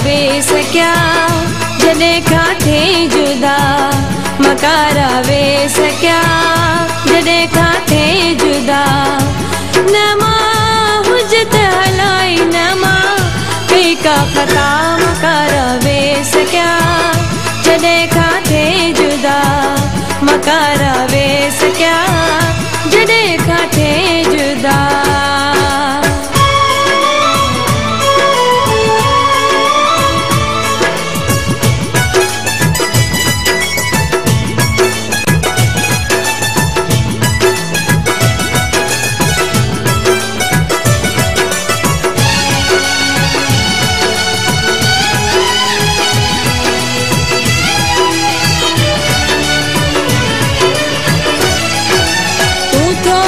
वेस क्या जॾहिं खां थिए जुदा, मकारा वेस क्या जॾहिं खां थिए जुदा। न मां हुजत हलाई न मां कई का ख़ता, मकारा वेस क्या जॾहिं खां थिए जुदा, मकारा वेस क्या जॾहिं खां थिए जुदा।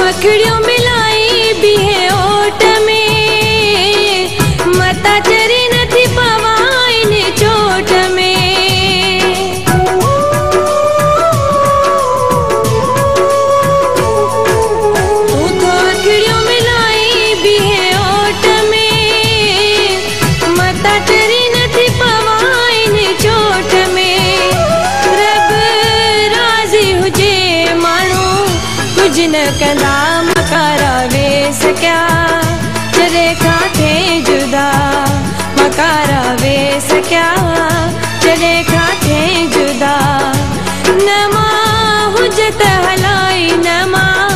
अखिड़ियों मिलाई भी है ओट में, मता चरी नथी पवाइन चोट में। तू तो अखिड़ियों मिलाई भी है ओट में, मता चरी नथी पवाइन चोट में। रब राज़ी हुजे माण्हू कुछ न कंदा, मकारा वेस क्या जॾहिं खां थिए जुदा, मकारा वेस क्या जॾहिं खां थिए जुदा। न मां हुजत हलाई न मां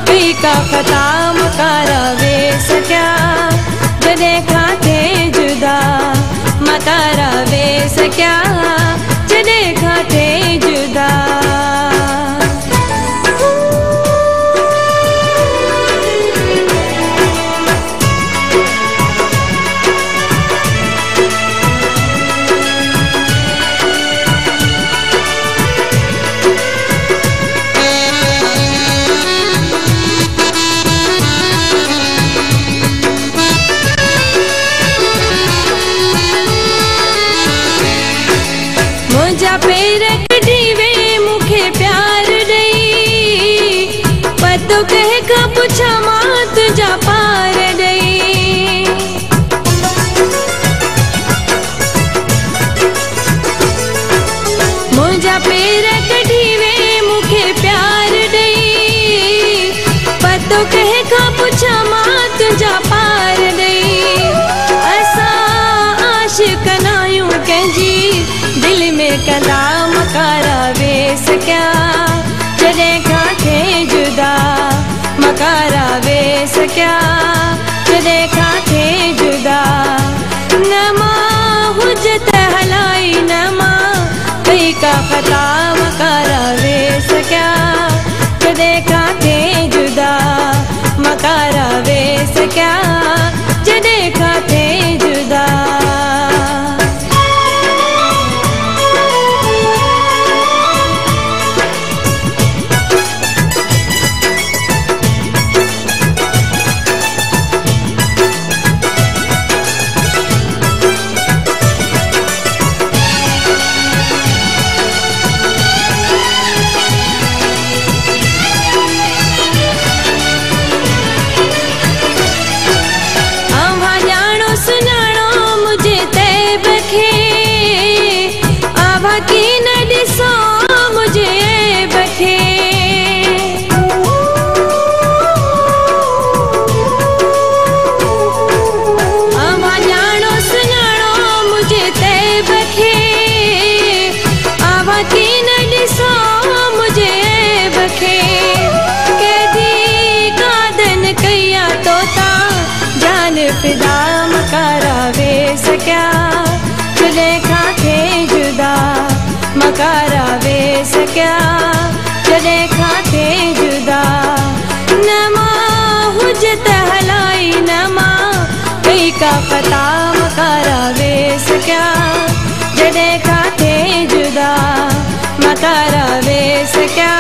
कई का ख़ता, मकारा वेस क्या जॾहिं खां थिए जुदा, मकारा वेस क्या जॾहिं खां थिए जुदा। मुंहिंजा पेर कढी वे मूंखे प्यार ॾेई, पतो कंहिं खां पुछां मां तुंहिंजा पार ॾेई। मुंहिंजा पेर कढी वे मूंखे प्यार ॾेई, पतो कंहिं खां पुछां मां तुंहिंजा पार ॾेई। असां आशिक़ न आहियूं कंहिंजी दिल में कंदा, मकारा वेस क्या जॾहिं खां थिए जुदा, मकारा वेस क्या जॾहिं खां थिए जुदा। न मां हुजत हलाई न मां कई का ख़ता, मकारा वेस क्या जॾहिं खां थिए जुदा, मकारा वेस क्या जॾहिं खां थिए जुदा। फिदा, मकारा वेस क्या जॾहिं खां थिए जुदा, मकारा वेस क्या जॾहिं खां थिए जुदा। न मां हुजत हलाई न मां कई का ख़ता, मकारा वेस क्या जॾहिं खां थिए जुदा, मकारा वेस क्या